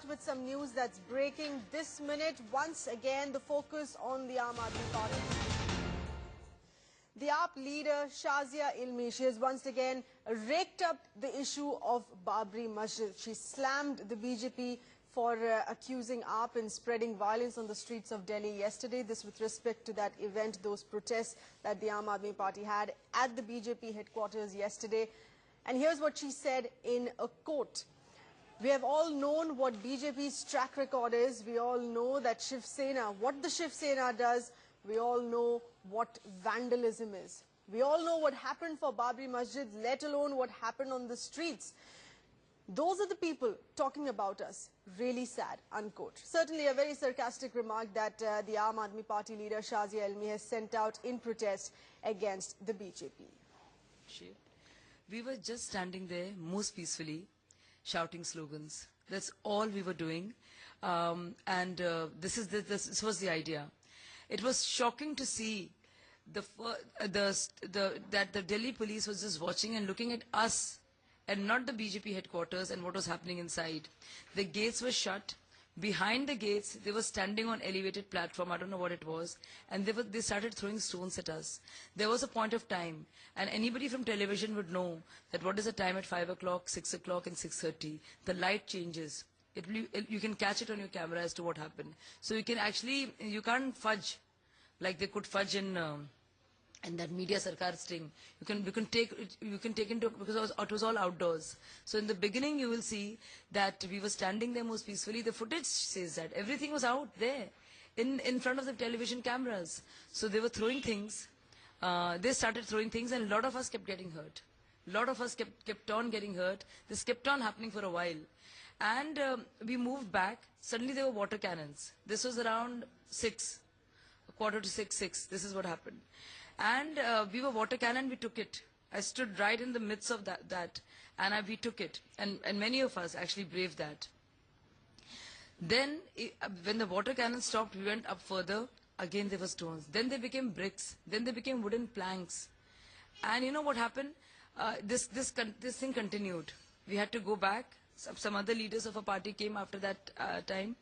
start with some news that's breaking this minute. Once again, the focus on the Aam Aadmi Party. The AAP leader Shazia Ilmi, she has once again raked up the issue of Babri Masjid. She slammed the BJP for accusing AAP in spreading violence on the streets of Delhi yesterday. This with respect to that event, those protests that the Aam Aadmi Party had at the BJP headquarters yesterday. And here's what she said in a quote. We have all known what BJP's track record is. We all know that Shiv Sena, what the Shiv Sena does. We all know what vandalism is. We all know what happened for Babri Masjid, let alone what happened on the streets. Those are the people talking about us. Really sad, unquote. Certainly a very sarcastic remark that the Aam Aadmi Party leader Shazia Ilmi has sent out in protest against the BJP. We were just standing there most peacefully, shouting slogans. That's all we were doing. This was the idea. It was shocking to see that the Delhi police was just watching and looking at us and not the BJP headquarters and what was happening inside. The gates were shut. Behind the gates, they were standing on elevated platform, I don't know what it was, and they started throwing stones at us. There was a point of time, and anybody from television would know that what is the time at 5 o'clock, 6 o'clock and 6:30. The light changes. You can catch it on your camera as to what happened. So you can't fudge like they could fudge in that media sarkar sting. You can take into, because it was all outdoors. So in the beginning you will see that we were standing there most peacefully. The footage says that everything was out there in front of the television cameras. So they were throwing things. They started throwing things, and a lot of us kept getting hurt. A lot of us kept on getting hurt. This kept on happening for a while. And we moved back. Suddenly there were water cannons. This was around 6, a quarter to 6. This is what happened. And we were water cannon, we took it. I stood right in the midst of that and we took it. And many of us actually braved that. Then, when the water cannon stopped, we went up further. Again, there were stones. Then they became bricks. Then they became wooden planks. And you know what happened? This thing continued. We had to go back. Some other leaders of a party came after that time,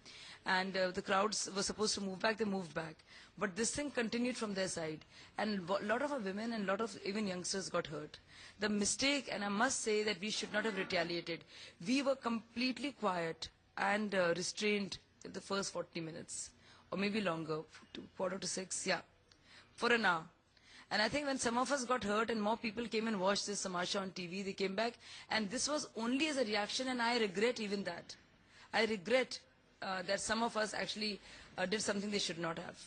and the crowds were supposed to move back. They moved back, but this thing continued from their side, and a lot of our women and a lot of even youngsters got hurt. The mistake, and I must say that we should not have retaliated. We were completely quiet and restrained in the first 40 minutes, or maybe longer, quarter to 6, yeah, for an hour. And I think when some of us got hurt and more people came and watched this tamasha on TV, they came back, and this was only as a reaction, and I regret even that. I regret that some of us actually did something they should not have.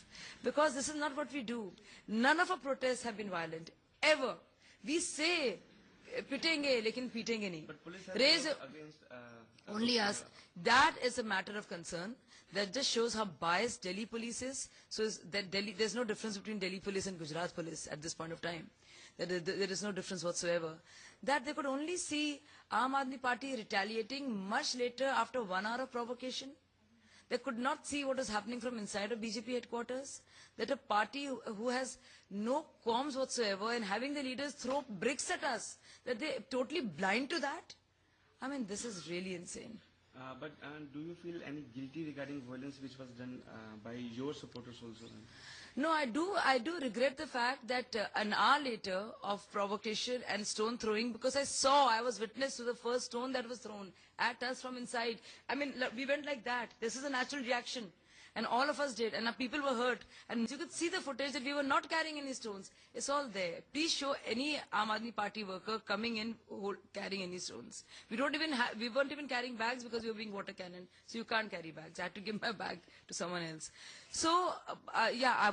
Because this is not what we do. None of our protests have been violent, ever. We say, pitenge, lekin pitenge nahi. But police have Raise against only us. That is a matter of concern. That just shows how biased Delhi police is. So there's no difference between Delhi police and Gujarat police at this point of time. There is no difference whatsoever. That they could only see Aam Aadmi Party retaliating much later after 1 hour of provocation. They could not see what was happening from inside of BJP headquarters. That a party who has no qualms whatsoever and having the leaders throw bricks at us, that they're totally blind to that. I mean, this is really insane. But do you feel any guilty regarding violence which was done by your supporters also? No, I do regret the fact that an hour later of provocation and stone throwing, because I was witness to the first stone that was thrown at us from inside. I mean, we went like that. This is a natural reaction. And all of us did, and our people were hurt. And you could see the footage that we were not carrying any stones. It's all there. Please show any Aam Aadmi Party worker coming in carrying any stones. We weren't even carrying bags because we were being water cannon. So you can't carry bags. I had to give my bag to someone else. So,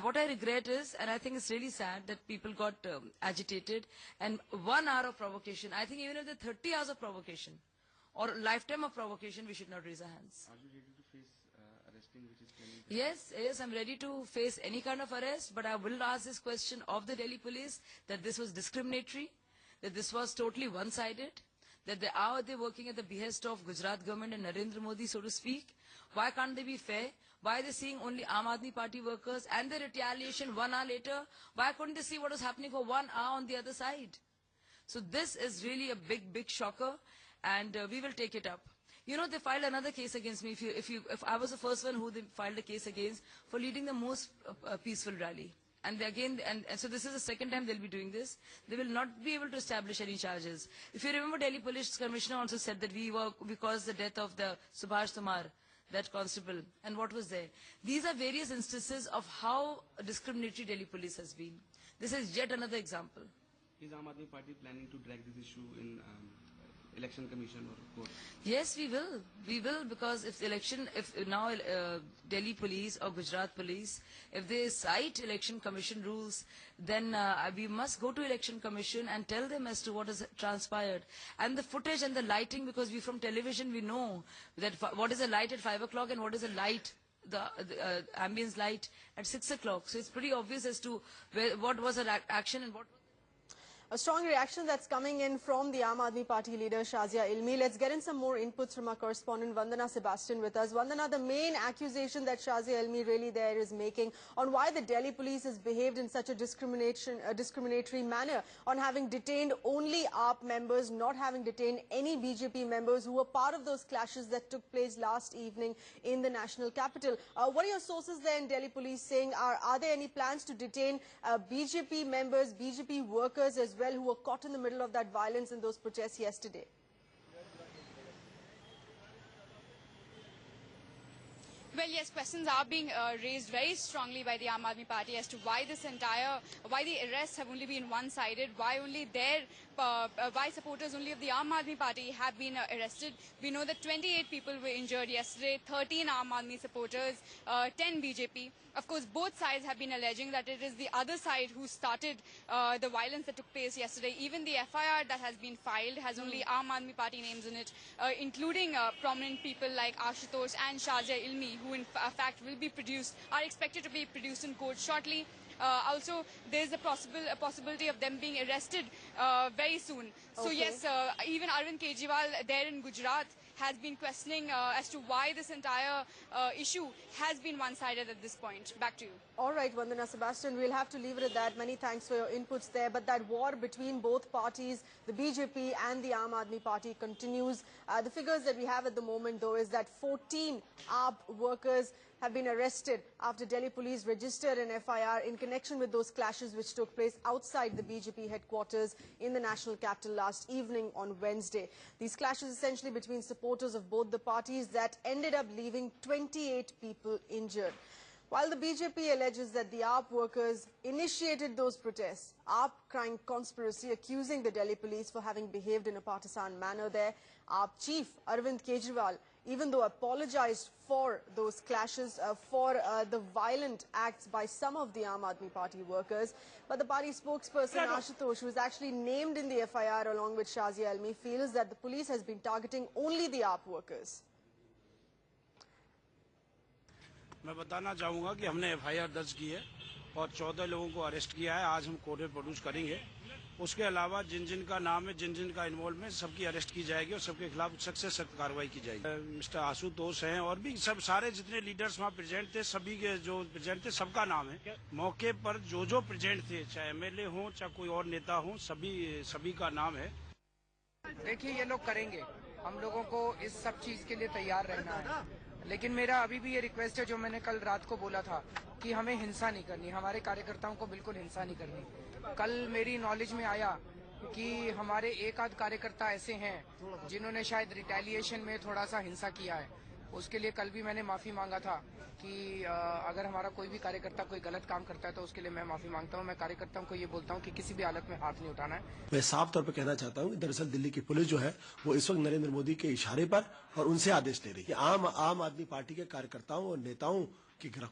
what I regret is, and I think it's really sad that people got agitated. And 1 hour of provocation, I think even if there are 30 hours of provocation or a lifetime of provocation, we should not raise our hands. Are you ready to face arresting which is pending? Yes, I'm ready to face any kind of arrest, but I will ask this question of the Delhi police, that this was discriminatory, that this was totally one-sided, that they working at the behest of Gujarat government and Narendra Modi, so to speak. Why can't they be fair? Why are they seeing only Aam Aadmi Party workers and the retaliation 1 hour later? Why couldn't they see what was happening for 1 hour on the other side? So this is really a big shocker, and we will take it up. You know, they filed another case against me. If I was the first one who they filed a case against for leading the most peaceful rally. And they again, and so this is the second time they'll be doing this. They will not be able to establish any charges. If you remember, Delhi Police Commissioner also said that we caused the death of the Subhash Tamar, that constable. And what was there? These are various instances of how discriminatory Delhi Police has been. This is yet another example. Is Aam Aadmi Party planning to drag this issue in election commission or court? Yes, we will. We will, because if now Delhi Police or Gujarat Police, if they cite election commission rules, then we must go to election commission and tell them as to what has transpired. And the footage and the lighting, because we from television, we know that what is a light at 5 o'clock and what is a light, the ambience light at 6 o'clock. So it's pretty obvious as to what was an action and what. A strong reaction that's coming in from the Aam Aadmi Party leader Shazia Ilmi. Let's get in some more inputs from our correspondent Vandana Sebastian with us. Vandana, the main accusation that Shazia Ilmi really there is making on why the Delhi police has behaved in such a discriminatory manner, on having detained only AAP members, not having detained any BJP members who were part of those clashes that took place last evening in the national capital. What are your sources there in Delhi police saying? Are there any plans to detain BJP members, BJP workers as well, who were caught in the middle of that violence in those protests yesterday? Well, yes, questions are being raised very strongly by the Aam Aadmi Party as to why why the arrests have only been one-sided, why why supporters only of the Aam Aadmi Party have been arrested. We know that 28 people were injured yesterday, 13 Aam Aadmi supporters, 10 BJP. Of course, both sides have been alleging that it is the other side who started the violence that took place yesterday. Even the FIR that has been filed has only Aam Aadmi Party names in it, including prominent people like Ashutosh and Shazia Ilmi, who in fact are expected to be produced in court shortly. Also, there is a possibility of them being arrested very soon. So yes, even Arvind Kejriwal there in Gujarat has been questioning as to why this entire issue has been one-sided at this point. Back to you. All right, Vandana Sebastian, we'll have to leave it at that. Many thanks for your inputs there. But that war between both parties, the BJP and the Aam Aadmi Party, continues. The figures that we have at the moment, though, is that 14 AAP workers have been arrested after Delhi police registered an FIR in connection with those clashes which took place outside the BJP headquarters in the national capital last evening on Wednesday. These clashes essentially between supporters of both the parties that ended up leaving 28 people injured. While the BJP alleges that the AAP workers initiated those protests, AAP crying conspiracy, accusing the Delhi police for having behaved in a partisan manner there. AAP chief Arvind Kejriwal, even though apologized for those clashes, for the violent acts by some of the Aam Aadmi Party workers. But the party spokesperson Ashutosh, who is actually named in the FIR along with Shazia Ilmi, feels that the police has been targeting only the AAP workers. मैं बताना चाहूँगा कि हमने FIR दर्ज की है और 14 लोगों को अरेस्ट किया है। आज हम कोर्ट में प्रोड्यूस करेंगे। उसके अलावा जिन का नाम है, जिन का इन्वॉल्वमेंट, सबकी अरेस्ट की जाएगी और सबके खिलाफ सख्त से सख्त कार्रवाई की जाएगी। मिस्टर आशुतोष हैं और भी सारे जितने लीडर्स वहाँ प्रेजेंट थे, सभी के जो प्रेजेंट थे सबका नाम है। मौके पर जो प्रेजेंट थे, चाहे MLA हो चाहे कोई और नेता हो, सभी का नाम है। देखिए, ये लोग करेंगे, हम लोगों को इस सब चीज के लिए तैयार रहना है। लेकिन मेरा अभी भी ये रिक्वेस्ट है जो मैंने कल रात को बोला था कि हमें हिंसा नहीं करनी, हमारे कार्यकर्ताओं को बिल्कुल हिंसा नहीं करनी। कल मेरी नॉलेज में आया कि हमारे एक आध कार्यकर्ता ऐसे हैं जिन्होंने शायद रिटेलिएशन में थोड़ा सा हिंसा किया है। उसके लिए कल भी मैंने माफी मांगा था कि अगर हमारा कोई भी कार्यकर्ता कोई गलत काम करता है तो उसके लिए मैं माफी मांगता हूं। मैं कार्यकर्ताओं को ये बोलता हूं कि किसी भी हालत में हाथ नहीं उठाना है। मैं साफ तौर पर कहना चाहता हूं कि दरअसल दिल्ली की पुलिस जो है वो इस वक्त नरेंद्र मोदी के इशारे पर और उनसे आदेश ले रही है। आम आदमी पार्टी के कार्यकर्ताओं और नेताओं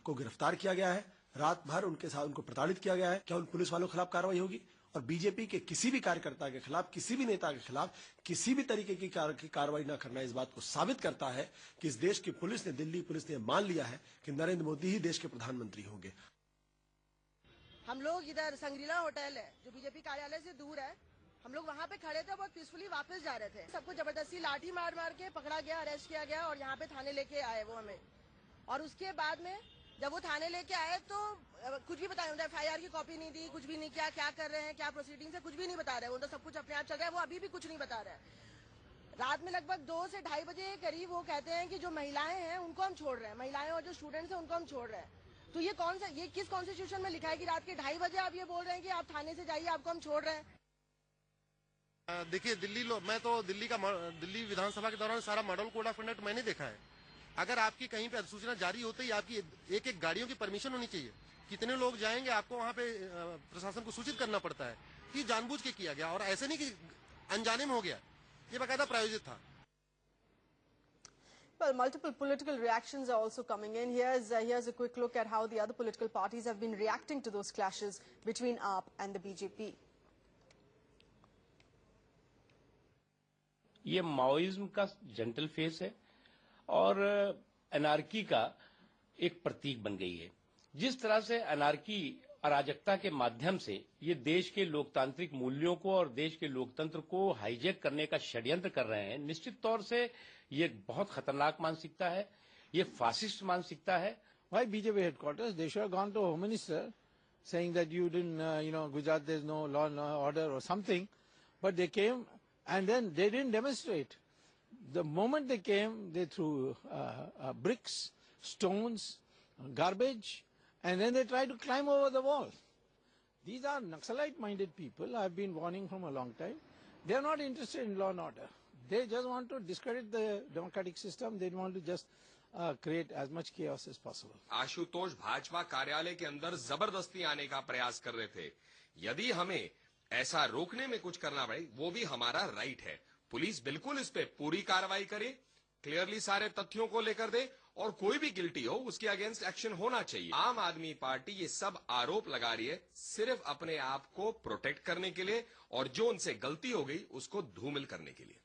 को गिरफ्तार किया गया है। रात भर उनको प्रताड़ित किया गया है। क्या उन पुलिस वालों के खिलाफ कार्रवाई होगी? और बीजेपी के किसी भी कार्यकर्ता के खिलाफ, किसी भी नेता के खिलाफ किसी भी तरीके की कार्रवाई न करना इस बात को साबित करता है कि इस देश की पुलिस ने, दिल्ली पुलिस ने मान लिया है कि नरेंद्र मोदी ही देश के प्रधानमंत्री होंगे। हम लोग इधर संग्रीला होटल है जो बीजेपी कार्यालय से दूर है, हम लोग वहाँ पे खड़े थे, बहुत पीसफुली वापस जा रहे थे। सबको जबरदस्ती लाठी मार के पकड़ा गया, अरेस्ट किया गया और यहाँ पे थाने लेके आए वो हमें। और उसके बाद में जब वो थाने लेके आए तो कुछ भी बताया, FIR की कॉपी नहीं दी, कुछ भी नहीं किया, क्या कर रहे हैं, क्या प्रोसीडिंग्स है, कुछ भी नहीं बता रहे हैं। वो तो सब कुछ अपने आप चल रहा है, वो अभी भी कुछ नहीं बता रहा है। रात में लगभग 2 से 2:30 बजे के करीब वो कहते हैं कि जो महिलाएं हैं उनको हम छोड़ रहे हैं, महिलाएं और जो स्टूडेंट्स हैं उनको हम छोड़ रहे हैं। तो ये किस कॉन्स्टिट्यूशन में लिखा है कि रात के 2:30 बजे आप ये बोल रहे हैं कि आप थाने से जाइए, आपको हम छोड़ रहे हैं? देखिए मैं तो दिल्ली विधानसभा के दौरान सारा मॉडल कोड ऑफ कंडक्ट मैंने देखा है। अगर आपकी कहीं पे अधिसूचना जारी होते ही आपकी एक गाड़ियों की परमिशन होनी चाहिए, कितने लोग जाएंगे आपको वहाँ पे प्रशासन को सूचित करना पड़ता है कि जानबूझ के किया गया और ऐसे नहीं कि अनजाने में हो गया, ये बाकायदा प्रायोजित था। Well, multiple political reactions are also coming in. Here's a quick look at how the other political parties have been reacting to those clashes between AAP and the BJP. ये माओइज्म का जेंटल फेस है और anarchy का एक प्रतीक बन गई है। जिस तरह से अनार्की अराजकता के माध्यम से ये देश के लोकतांत्रिक मूल्यों को और देश के लोकतंत्र को हाईजैक करने का षड्यंत्र कर रहे हैं, निश्चित तौर से ये बहुत खतरनाक मानसिकता है, ये फासिस्ट मानसिकता है। Why BJP headquarters? They should have gone to Home Minister saying that you didn't, Gujarat there's no law and order or something, but they came and then they didn't demonstrate. The moment they came, they threw bricks, stones, garbage, and then they tried to climb over the wall. These are Naxalite-minded people. I've been warning from a long time. They are not interested in law and order. They just want to discredit the democratic system. They want to just create as much chaos as possible. Ashutosh Bhajpa कार्यालय के अंदर जबरदस्ती आने का प्रयास कर रहे थे। यदि हमें ऐसा रोकने में कुछ करना पड़े, वो भी हमारा राइट है। पुलिस बिल्कुल इस पे पूरी कार्रवाई करे, क्लियरली सारे तथ्यों को लेकर दे और कोई भी गिल्टी हो उसके अगेंस्ट एक्शन होना चाहिए। आम आदमी पार्टी ये सब आरोप लगा रही है सिर्फ अपने आप को प्रोटेक्ट करने के लिए और जो उनसे गलती हो गई उसको धूमिल करने के लिए।